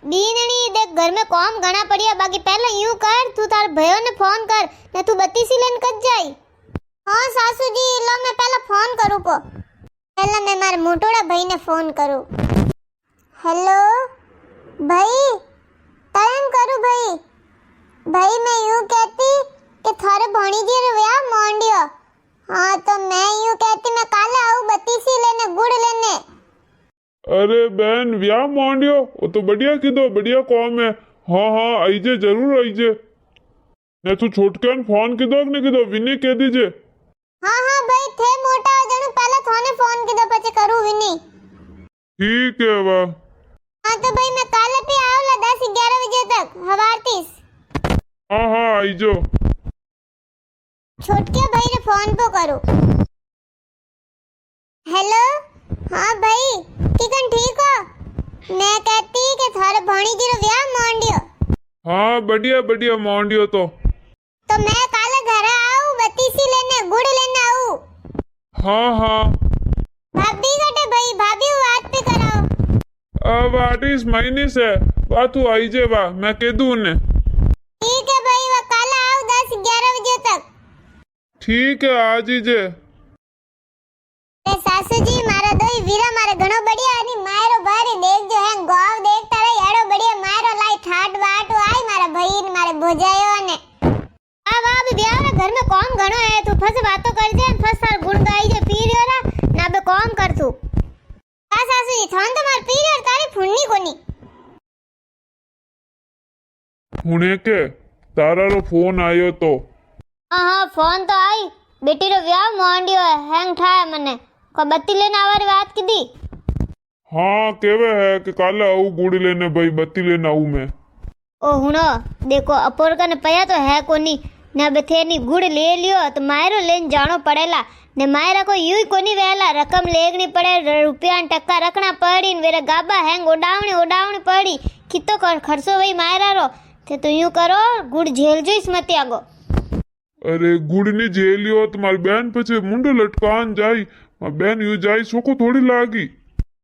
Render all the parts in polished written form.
बीननी देख घर में काम घना पड़िया बाकी पहले यूं कर तू तार भयो ने फोन कर ने तू बत्तीसी लेन कज जाई। हां सासू जी लो मैं पहले फोन करूं को पहले मैं मारे मोटोड़ा भाई ने फोन करूं। हेलो भाई टाइम करूं भाई भाई मैं यूं कहती कि थारे भणीजी रे व्याह मोंडियो। हां तो मैं यूं कहती मैं काले आऊं बत्तीसी लेने गुड़ लेने। अरे बहन व्याह मांडियो वो तो बढ़िया कीधो बढ़िया कॉम है। हाँ हाँ आईजे जरूर आईजे ने तू छोटके फोन कीधो ने कीधो विनी कह दीजे। हाँ हाँ भाई थे मोटा जणू पहले थाने फोन कीधो પછી કરું વિની। ठीक है वाह। हाँ तो भाई मैं काले पे आवला 10-11 बजे तक हवारतीस। हाँ हाँ आईजो छोटके भाई ने फोन पे करो। हेलो हाँ भाई किकन ठीक हो मैं कहती कि थारे भणीजी रो व्याह मांडियो। हाँ बढ़िया बढ़िया मांडियो तो मैं काले घर आऊं बत्तीसी लेने गुड़ लेने आऊं। हाँ हाँ भाभी कटे भाई भाभी बात पे कराओ। अब आर्टिस महीने से बात तू आईजे वाह मैं कह दूं ने। ठीक है भाई वो काले आओ 10-11 बजे तक। ठीक है आ जीजे। सासू जी मारा दोई वीरा मारे घणो बढ़िया अनि मायरो भारी देख जो है गाव देखता रहे एड़ो बढ़िया मायरो लाई ठाट बाट आई मारा भाई ने मारे भोजायो ने। आ वाह भी ब्याह घर में काम घणो है तू फस बातो कर जे फस सार गुण गाई जे पी रियो रा ना बे काम कर तू। आ सासू जी थान तो मार पी रियो तारी फुन्नी कोनी। हुने के तारा रो फोन आयो तो। हाँ फोन तो आई बेटी रो व्याह मांडियो है हैंग थाए मने को बत्ती लेने आवारी बात कीधी। हाँ केवे है कि काले आऊ गुड़ लेने भाई बत्ती लेने आऊ मैं। ओ हुनो देखो अपोर कने पया तो है कोनी ने बथे नी गुड़ ले लियो तो मायरो लेन जानो पड़ेला ने मायरा को यूं ही कोनी वेला रकम लेगनी पड़े रुपया टक्का रखना पड़ी ने वेरे गाबा हैंग उडावणी पड़ी कितो खर्चो वही मायरा रो ते तो यूं करो गुड़ झेल जोइस मत आगो। अरे गुड़ ने झेलियो तुम्हारी बहन पछे मुंडो लटकान जाई बहन यू जाई सोको थोड़ी लागी।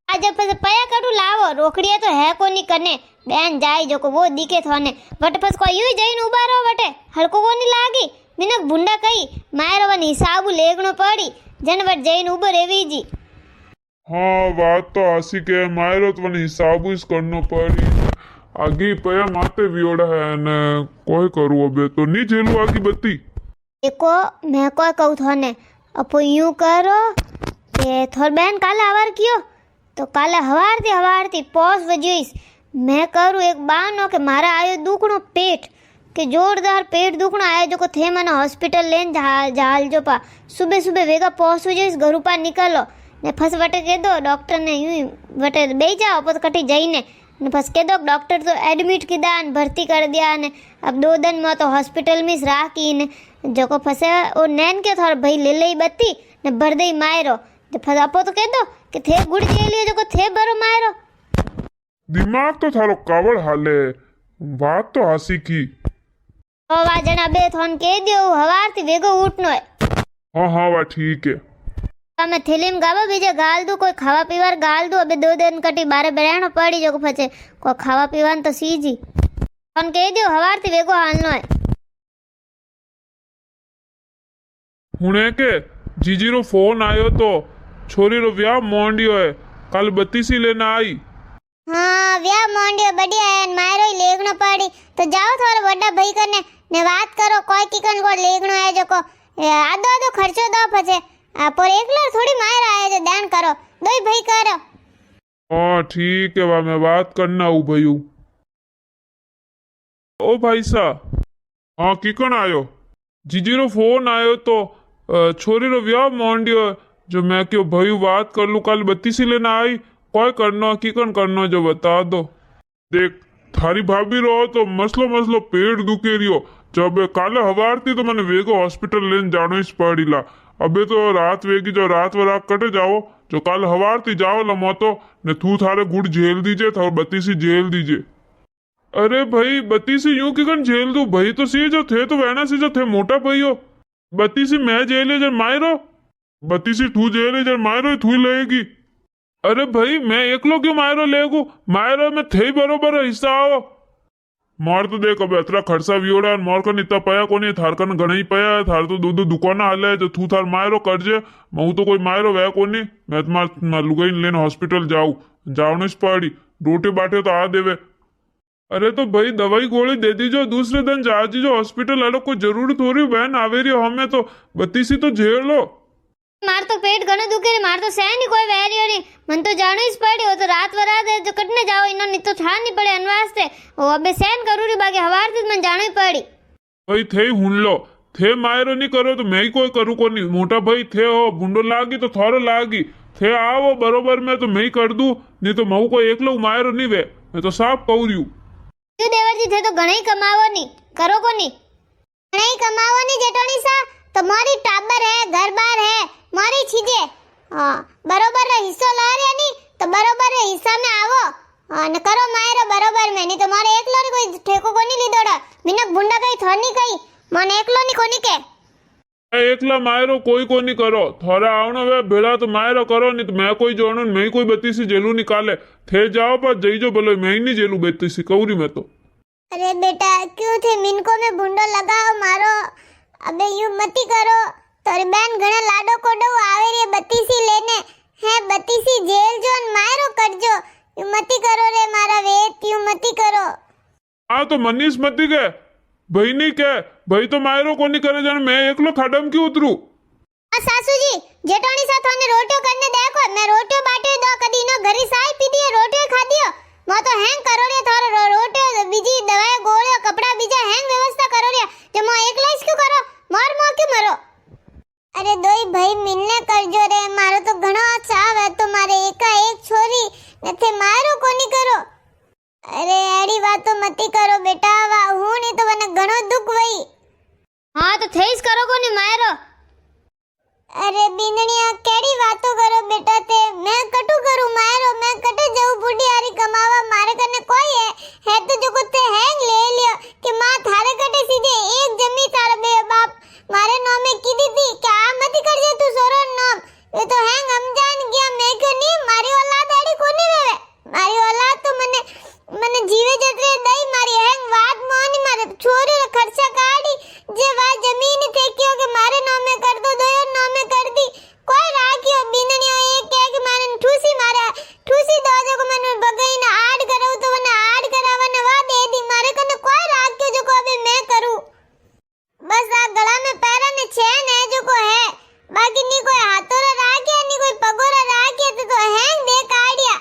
आज पसे पया कटू लावो रोकड़िया तो है कोनी कने बहन जाई जो को वो दिखे थाने वट पस को यूं जईन उबा रहो वटे हलको कोनी लागी मिनक भुंडा कई मायरो वन हिसाब लेगणो पड़ी जन वट जईन उबो रेवी जी। हाँ बात तो आसी के मायरो तो वन हिसाब इस करनो पड़ी आगे पया माते वियोड़ा है ने कोई करू अबे तो नहीं झेलू आगी बत्ती। देखो मैं कोई कहूँ थाने अपो यूं करो के थोर बहन काले हवार कियो तो काले हवारती पोस वजोइस मैं करूँ एक बानो के मारा आयो दुखणो पेट के जोरदार पेट दुखणो आयो जो को थे मने हॉस्पिटल लेन जाल जो पा सुबह वेगा पोस वजोइस घर ऊपर निकलो ने फस वटे कह दो डॉक्टर ने यूं वटे बेई जाओ पत कटी जाइने ने फस कह दो डॉक्टर तो एडमिट कीधा ने भर्ती कर दिया ने अब 2 दिन में तो हॉस्पिटल में राखी ने जो को फसे ओ नैन के थोड़ा भाई ले ले बत्ती ने भर दई मायरो ते फस अपो तो कह दो कि थे गुड़ जे लियो जो को थे भरो मायरो। दिमाग तो थारो कावड़ हाले बात तो हासी की। ओ वा जना बे थोन कह दियो हवारती वेगो उठनो है। हाँ हाँ वा ठीक है। मैं थैलीम गावा बीजे गाल दू कोई खावा पीवार गाल दू अबे 2 दिन कटी बारे बरेणो पड़ी जो को फचे को खावा पीवान तो सीजी थोन कह दियो हवारती वेगो हालनो है। हुने के जीजी रो फोन आयो तो छोरी रो व्याह मोंडियो है कल बत्तीसी लेना आई। हाँ व्याह मोंडियो बढ़िया है मायरो ही लेगनो पड़ी तो जाओ थोड़ा बड़ा भाई कने ने बात करो कोई किकन को लेगनो है जो को आधो खर्चो दो फसे पर एकला थोड़ी मायरा है जो दान करो दोई भाई करो। हाँ ठीक है वाह मैं बात करना हूँ भैयू। ओ भाई सा हाँ किकन आयो जीजी रो फोन आयो तो छोरी रो व्याह मोंडियो जो मैं क्यों भैयू बात कर लू कल बत्तीसी लेना आई कोई करनो किकन करनो जो बता दो। देख थारी भाभी रो तो मसलो पेट दुखे रियो जब काले हवारती तो मैंने वेगो हॉस्पिटल लेन जानो इस पड़ीला अबे तो रात वेगी जो रात वरात कटे जाओ जो काल हवारती जाओ लमोतो ने थू थारे गुड़ झेल दीजे था बत्तीसी झेल दीजे। अरे भाई बत्तीसी यूं किकन झेल दू भाई तो सी जो थे तो वैना से जो थे मोटा भाई हो बत्तीसी मैं झेले जर मायरो बत्तीसी थू झेले जर मायरो थू लेगी। अरे भाई मैं एकलो क्यों मायरो लेगू मायरो में थे बरोबर हिस्सा आओ मार तो देख अब एतरा खर्चा वियोड़ा मोर कन इतना पया कोनी थार कन घणा ही पया है थार तो दो दुकाना हाले जो तू थार मायरो करजे मैं तो कोई मायरो वह कोनी मैं तुम्हार लुगाई लेने हॉस्पिटल जाऊँ पड़ी रोटे बाटे तो आ देवे अरे तो भाई दवाई गोली दे दीजो दूसरे दिन जा दीजो हॉस्पिटल आलो कोई जरूरी थोड़ी बहन आवे रही हमें तो बत्तीसी तो झेल लो मार तो पेट घणो दुखे रे मार तो सहन ही कोई वैरियो नहीं मन तो जानो ही पड़ी हो तो रात वरात है जो कटने जाओ इनो नहीं तो छा नहीं पड़े अनवास्ते ओ अबे सहन करू री बाकी हवार से मन जानो ही पड़ी भाई थे हुन लो थे मायरो नहीं करो तो मैं ही कोई करू को नहीं मोटा भाई थे हो भूंडो लागी तो थोड़ो लागी थे आओ बरोबर में तो मैं ही कर दूं नहीं तो मऊ को एकलो मायरो नहीं वे मैं तो साफ कहू रही हूं क्यों देवर जी थे तो घणा ही कमावो नहीं करो को नहीं घणा ही कमावो नहीं जेटोनी सा तो मारी टाबर है घर बार है मारी चीजे हाँ बरोबर रे हिस्सो ला रे नहीं तो बरोबर रे हिस्सा में आवो हाँ न करो मायरो बरोबर में नहीं तो मारे एकलो नी कोई ठेको को नहीं लीधोड़ा मिनक भुंडा कई थर नहीं कई मन एकलो नी कोनी के एकला मायरो कोई को नहीं करो थोड़ा आवनो वे भेड़ा तो मायरो करो नहीं तो मैं कोई जोड़ू मैं ही कोई बत्तीसी जेलू निकाले थे जाओ पर जईजो बोलो मैं ही नहीं जेलू बत्तीसी कौरी मैं तो अरे बेटा क्यों थे मिनको में भुंडो लगाओ मारो अबे यूं मती करो तारी बहन घणा लाडो कोडो आवे रे बत्तीसी लेने है बत्तीसी जेल जो न मायरो कटजो यूं मती करो रे मारा वेत यूं मती करो हाँ तो मनीष मती के भाई नहीं के भाई तो मायरो को नहीं करे जाने मैं एकलो खाडम क्यों उतरू सासू जी जेटोनी साथ ने रोटियो करने देखो मैं रोटियो बाटियो दो कदी नो घरी साई पी दियो रोटियो खा दियो मो तो हैंग करो रे थारो रोटियो बीजी दवाई गोळियो कपड़ा बीजा हैंग व्यवस्था करो रे जो मो एकला ही क्यों करो मार मो क्यों मरो अरे दोई भाई मिलने करजो रे मारो तो घणो चाव है तो मारे एका एक छोरी नथे मारो कोनी करो अरे एड़ी बात तो मती करो बेटा वा हूं नहीं तो वने घणो दुख वई हां तो थेस करो कोनी मारो अरे बिंदनिया केड़ी बातो करो बेटा ते मैं कटू करू मारो मैं कटे जाऊ बूढ़ी आरी कमावा मारे कने कोई है तो जो कुत्ते हैंग ले लियो कि मां थारे कटे सीधे एक जमी तारे बे बाप मारे नो में की दी थी क्या मत कर जे तू सोरो नाम ये तो हैंग हम जान गया मैं क्यों नहीं मारी औलाद एड़ी कोनी वेवे मारी औलाद तो मने जीवे जतरे दई मारी हैंग वाद मोनी मारे छोरी रे खर्चा काडी जे वा जमीन थे क्यों के मारे नो में कर दो दोयो नो में कर दी कोई राखियो बिंदनियो एक के कि मारे ठूसी मारे ठूसी दो जो को मने बगई ना आड करो तो वने आड करावने वा दे दी मारे कने कोई राखियो जो को अभी मैं करूं बस आ गला में पैरा ने चैन है जो को है बाकी नी कोई हाथोरा राखे नी कोई पगोरा राखे तो हैंग दे काडिया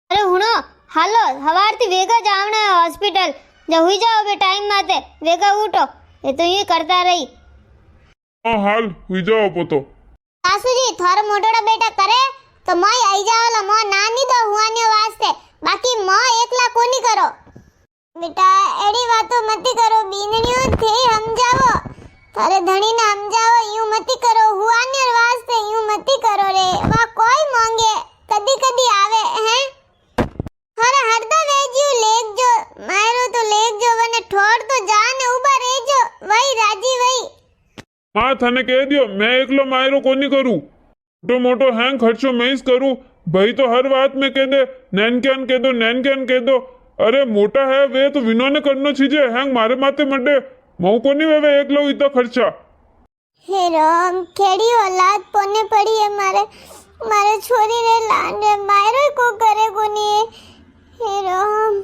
अरे हुनो हालो हवारती वेगा जावना है हॉस्पिटल जो हुई जाओ बे टाइम माते वेगा उठो ये तो ये करता रही हाँ हाल हुई जाओ पोतो सासू जी थारो मोटोड़ा बेटा करे तो मोय आई जाओला मो नानी तो हुआनियो वास्ते बाकी मो एकला कोनी करो बेटा एड़ी बातो मती करो बीननियो थे हम जावो थारे धणी ने हम जावो यूं मती करो हुआनियो वास्ते यूं मती करो रे वा कोई मांगे कदी कदी आवे हैं थारे हरदा वेजियो लेक जो मारो तो लेक जो वने ठोड़ तो जाने उबा रेजो वही राजी वही हाँ थाने कह दियो मैं एकलो मायरो को नहीं करू तो मोटो हैंग खर्चो मैं ही करू भाई तो हर बात में कह दे नैन कैन कह दो अरे मोटा है वे तो विनो ने करनो चीजे हैंग मारे माथे मड्डे मऊ को नहीं वे एकलो इतना खर्चा हे राम केड़ी औलाद पोने पड़ी है मारे छोरी रे लान रे मायरो को करे को नहीं हे राम